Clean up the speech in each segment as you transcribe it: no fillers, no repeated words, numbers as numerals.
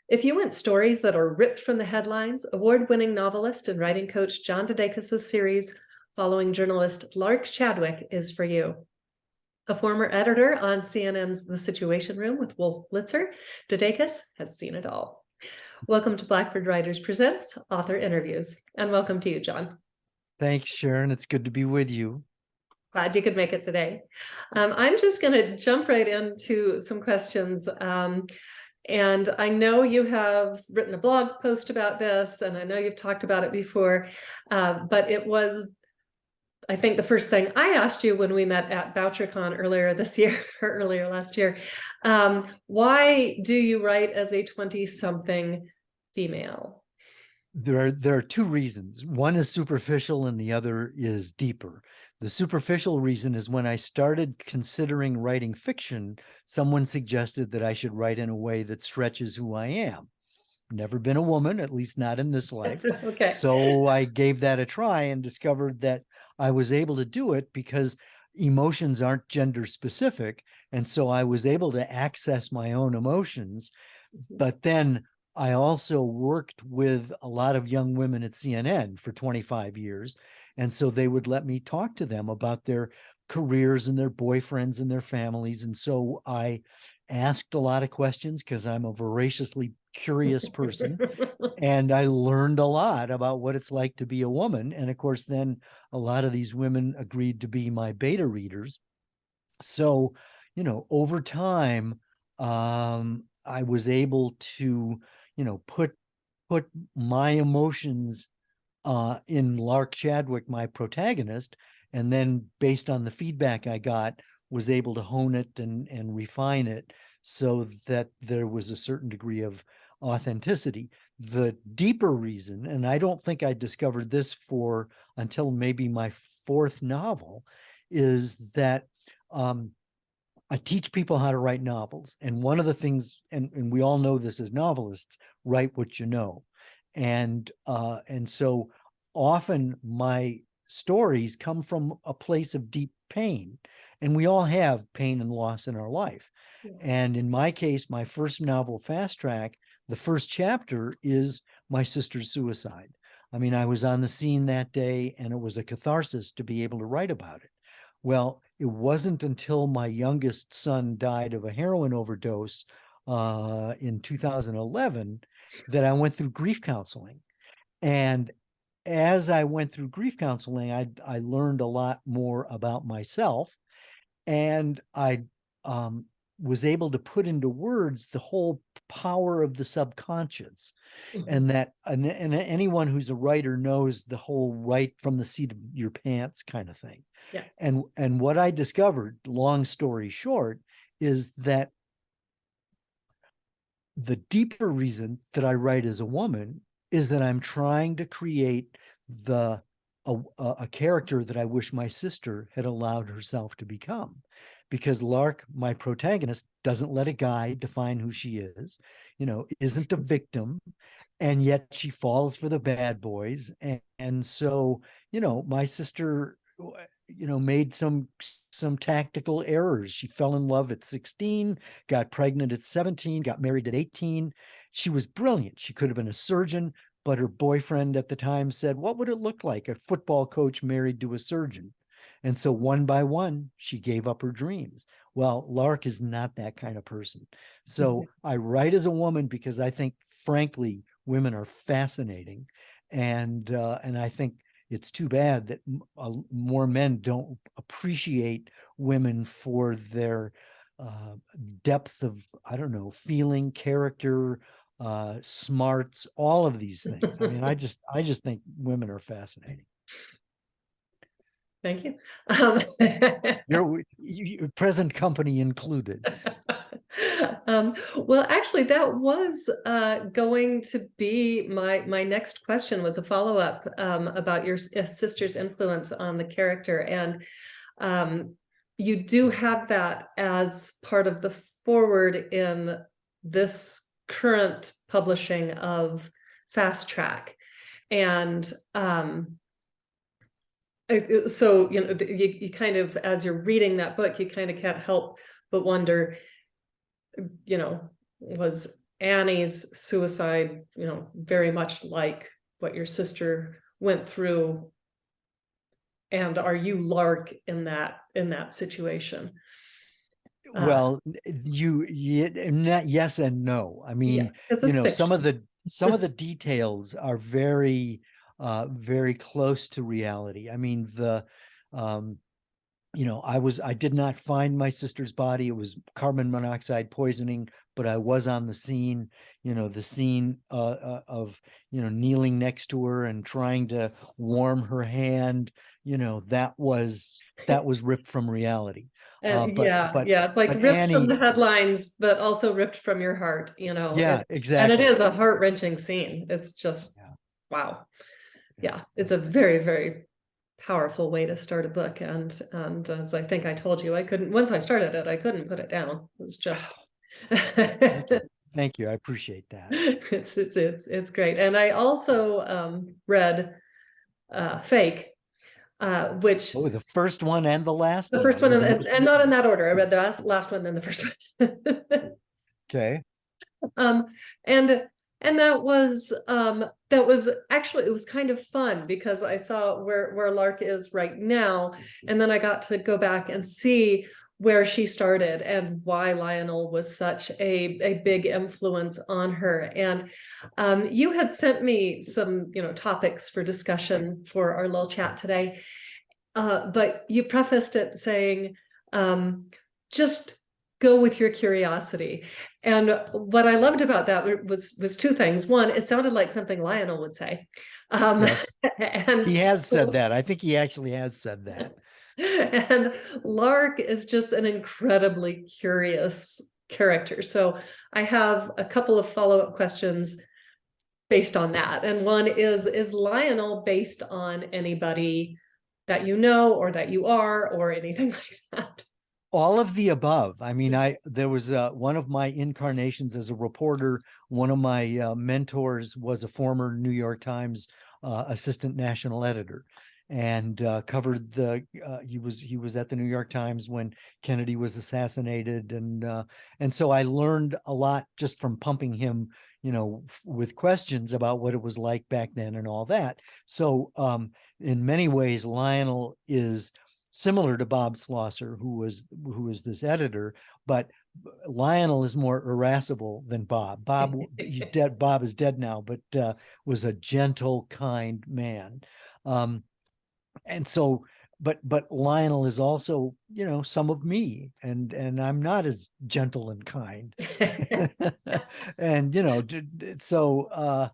If you want stories that are ripped from the headlines, award-winning novelist and writing coach John DeDakis' series following journalist Lark Chadwick is for you. A former editor on CNN's The Situation Room with Wolf Blitzer, DeDakis has seen it all. Welcome to Blackbird Writers Presents Author Interviews, and welcome to you, John. Thanks, Sharon. It's good to be with you. Glad you could make it today. I'm just going to jump right into some questions. And I know you have written a blog post about this, and I know you've talked about it before, but it was, I think, the first thing I asked you when we met at BoucherCon earlier this year, or earlier last year. Why do you write as a 20-something female? There are two reasons. One is superficial and the other is deeper. The superficial reason is when I started considering writing fiction, someone suggested that I should write in a way that stretches who I am. Never been a woman, at least not in this life. Okay. So I gave that a try and discovered that I was able to do it because emotions aren't gender specific. And so I was able to access my own emotions. But then I also worked with a lot of young women at CNN for 25 years. And so they would let me talk to them about their careers and their boyfriends and their families. And so I asked a lot of questions because I'm a voraciously curious person. And I learned a lot about what it's like to be a woman. And of course, then a lot of these women agreed to be my beta readers. So, over time, I was able to, put my emotions in Lark Chadwick, my protagonist, and then based on the feedback I got, was able to hone it and refine it so that there was a certain degree of authenticity. The deeper reason, and I don't think I discovered this until maybe my fourth novel, is that I teach people how to write novels. And one of the things, and we all know this as novelists, write what you know. And so often my stories come from a place of deep pain. And we all have pain and loss in our life. Yeah. And in my case, my first novel, Fast Track, the first chapter is my sister's suicide. I mean, I was on the scene that day, and it was a catharsis to be able to write about it. Well, it wasn't until my youngest son died of a heroin overdose in 2011 that I went through grief counseling. And as I went through grief counseling, I learned a lot more about myself, and I was able to put into words the whole power of the subconscious. Mm-hmm. And anyone who's a writer knows the whole write from the seat of your pants kind of thing. Yeah. And what I discovered, long story short, is that the deeper reason that I write as a woman is that I'm trying to create a character that I wish my sister had allowed herself to become. Because Lark, my protagonist, doesn't let a guy define who she is, isn't a victim, and yet she falls for the bad boys. And so, my sister, made some tactical errors. She fell in love at 16, got pregnant at 17, got married at 18. She was brilliant. She could have been a surgeon, but her boyfriend at the time said, what would it look like, a football coach married to a surgeon? And so one by one, she gave up her dreams. Well, Lark is not that kind of person. So I write as a woman because I think, frankly, women are fascinating. And I think it's too bad that more men don't appreciate women for their depth of, feeling, character, smarts, all of these things. I mean, I just think women are fascinating. Thank you. Your present company included. Well, actually, that was going to be my next question, was a follow-up about your sister's influence on the character. And you do have that as part of the forward in this current publishing of Fast Track. And so, you kind of, as you're reading that book, you kind of can't help but wonder, was Annie's suicide, very much like what your sister went through? And are you Lark in that situation? Well, yes and no. I Yeah, mean, because it's fiction. some of the details are very very close to reality. I mean, I did not find my sister's body. It was carbon monoxide poisoning, but I was on the scene, the scene of, kneeling next to her and trying to warm her hand, that was ripped from reality. Yeah, it's like But ripped from Annie, the headlines, but also ripped from your heart, yeah, and it exactly. is a heart-wrenching scene. It's just, Yeah, wow. yeah. Yeah, it's a very, very powerful way to start a book. And as I think I told you, once I started it, I couldn't put it down. It was just Thank you. Thank you. I appreciate that. it's great. And I also read Fake, which Oh, the first one and the last the one. first one, You're the and not in that order. I read the last one, then the first one. okay. Um, and that was actually, it was kind of fun because I saw where Lark is right now, and then I got to go back and see where she started and why Lionel was such a big influence on her. And you had sent me some topics for discussion for our little chat today, but you prefaced it saying, just go with your curiosity. And what I loved about that was two things. One, it sounded like something Lionel would say. Yes. And He has said that. I think he actually has said that. and Lark is just an incredibly curious character. So I have a couple of follow-up questions based on that. And one is Lionel based on anybody that you know or that you are or anything like that? All of the above. I mean, there was one of my incarnations as a reporter. One of my mentors was a former New York Times assistant national editor, and covered he was at the New York Times when Kennedy was assassinated, and so I learned a lot just from pumping him, with questions about what it was like back then and all that. So in many ways, Lionel is similar to Bob Schlosser, who was this editor, but Lionel is more irascible than Bob. He's dead. Bob is dead now, but was a gentle, kind man. And so, but Lionel is also, some of me, and I'm not as gentle and kind. And so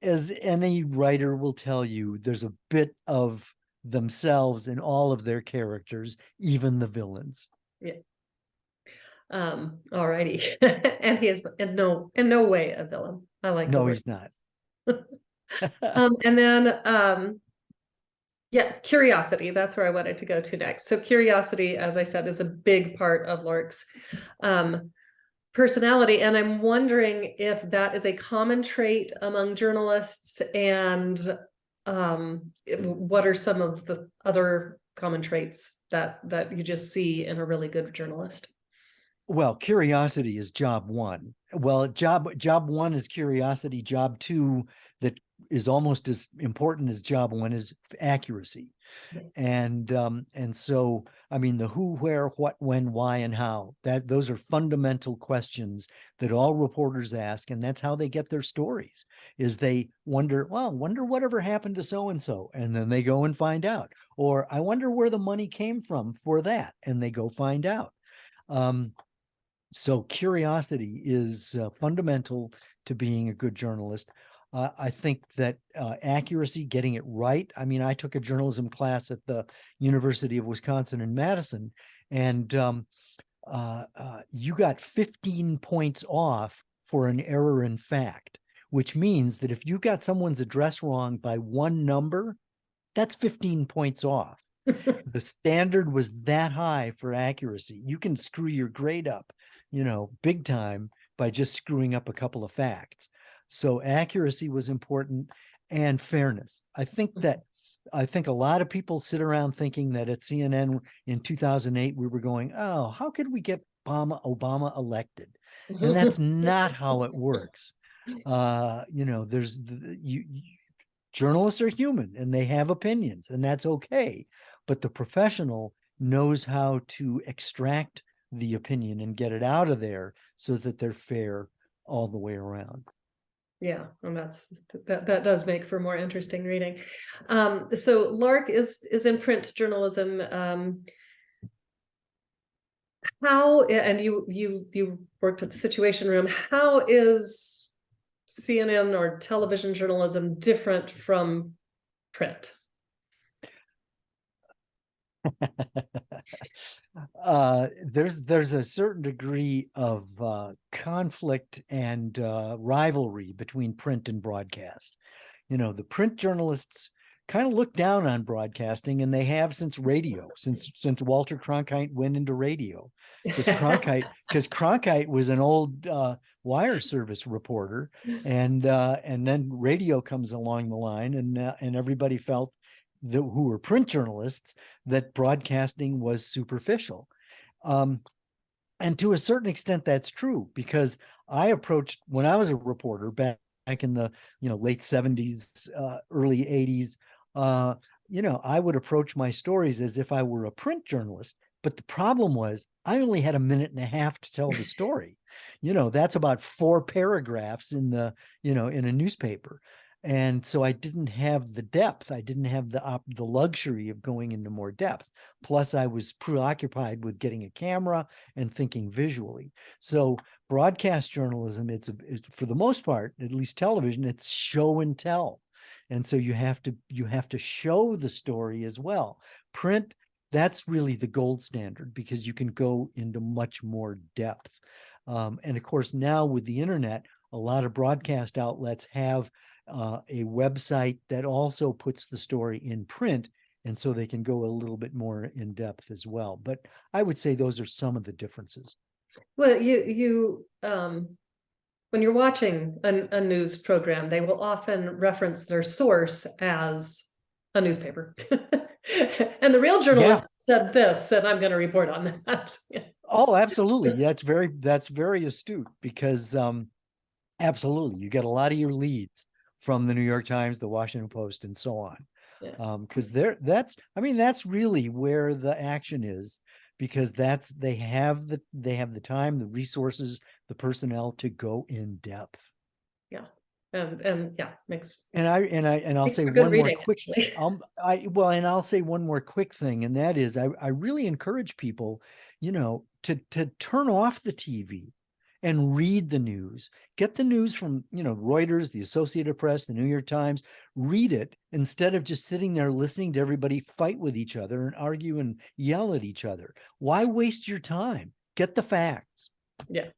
as any writer will tell you, there's a bit of themselves in all of their characters, even the villains. Yeah. All righty. And he is in no way a villain. I like the No, word. he's not. And then yeah, curiosity. That's where I wanted to go to next. So curiosity, as I said, is a big part of Lark's personality. And I'm wondering if that is a common trait among journalists, and what are some of the other common traits that you just see in a really good journalist? Well, curiosity is job one. Well, job one is curiosity. Job two, that is almost as important as job one, is accuracy. And so, I mean, the who, where, what, when, why, and how, those are fundamental questions that all reporters ask, and that's how they get their stories. Is they wonder whatever happened to so and so, and then they go and find out. Or I wonder where the money came from for that, and they go find out. So curiosity is fundamental to being a good journalist. I think that accuracy, getting it right. I mean, I took a journalism class at the University of Wisconsin in Madison, and you got 15 points off for an error in fact, which means that if you got someone's address wrong by one number, that's 15 points off. The standard was that high for accuracy. You can screw your grade up, big time by just screwing up a couple of facts. So accuracy was important, and fairness. I think a lot of people sit around thinking that at CNN in 2008, we were going, oh, how could we get Obama elected. And that's not how it works. Journalists are human and they have opinions, and that's okay. But the professional knows how to extract the opinion and get it out of there so that they're fair all the way around. Yeah, and that does make for more interesting reading. So Lark is in print journalism. How, and you worked at the Situation Room, how is CNN or television journalism different from print? There's a certain degree of conflict and rivalry between print and broadcast. The print journalists kind of look down on broadcasting, and they have since radio, since Walter Cronkite went into radio, because Cronkite was an old wire service reporter, and then radio comes along the line, and everybody felt who were print journalists that broadcasting was superficial. And to a certain extent, that's true, because I approached, when I was a reporter back in the late 70s, early 80s, I would approach my stories as if I were a print journalist. But the problem was I only had a minute and a half to tell the story. That's about 4 paragraphs in in a newspaper. And so I didn't have the depth. I didn't have the luxury of going into more depth. Plus, I was preoccupied with getting a camera and thinking visually. So broadcast journalism, it's for the most part, at least television, it's show and tell. And so you have to show the story as well. Print, that's really the gold standard, because you can go into much more depth. And of course, now with the internet, a lot of broadcast outlets have a website that also puts the story in print, and so they can go a little bit more in depth as well. But I would say those are some of the differences. Well, you when you're watching a news program, they will often reference their source as a newspaper. And the real journalist said this, and I'm going to report on that. Oh, absolutely. That's very astute, because absolutely, you get a lot of your leads from the New York Times, the Washington Post, and so on. Because that's really where the action is, because they have the time, the resources, the personnel to go in depth. Yeah. And yeah, makes. And I'll say one more quick. I'll say one more quick thing, and that is I really encourage people, to turn off the TV and read the news. Get the news from, Reuters, the Associated Press, the New York Times. Read it instead of just sitting there listening to everybody fight with each other and argue and yell at each other. Why waste your time? Get the facts. Yeah,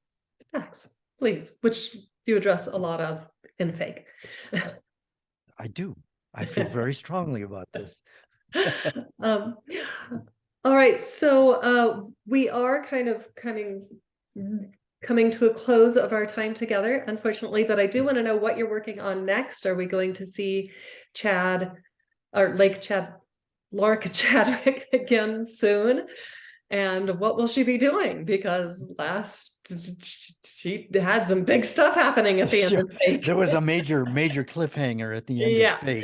facts, please, which you address a lot of in fake. I do. I feel very strongly about this. All right, so we are kind of coming to a close of our time together, unfortunately, but I do want to know what you're working on next. Are we going to see Lark Chadwick again soon? And what will she be doing? Because she had some big stuff happening at the end of Fake. There was a major cliffhanger at the end of Fake.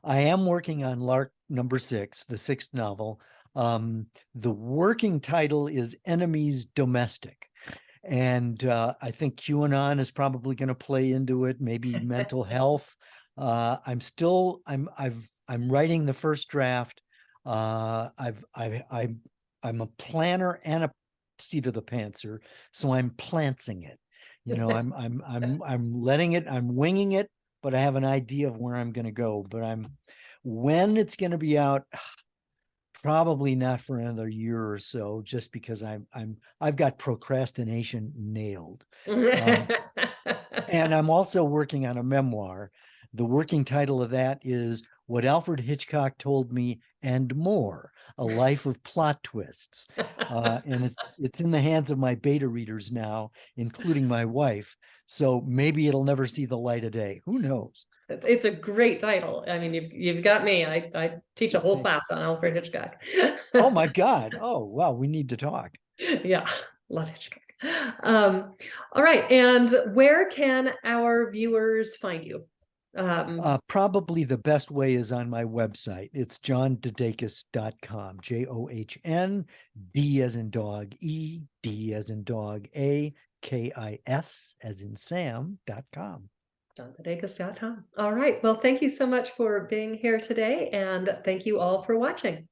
I am working on Lark #6, the 6th novel. The working title is Enemies Domestic. And I think QAnon is probably going to play into it, maybe mental health. I'm writing the first draft. I'm a planner and a seat of the pantser, so I'm plantsing it. I'm letting it, I'm winging it, but I have an idea of where I'm going to go. But when it's going to be out, probably not for another year or so, just because I've got procrastination nailed. And I'm also working on a memoir. The working title of that is What Alfred Hitchcock Told Me and More, A Life of Plot Twists. And it's in the hands of my beta readers now, including my wife. So maybe it'll never see the light of day. Who knows? It's a great title. I mean, you've got me. I teach a whole class on Alfred Hitchcock. Oh my God. Oh, wow. We need to talk. Yeah, love Hitchcock. All right, and where can our viewers find you? Probably the best way is on my website. It's johndedakis.com. JOHN, D as in dog, E, D as in dog, A, KIS as in Sam.com. JohnDeDakis.com. All right. Well, thank you so much for being here today, and thank you all for watching.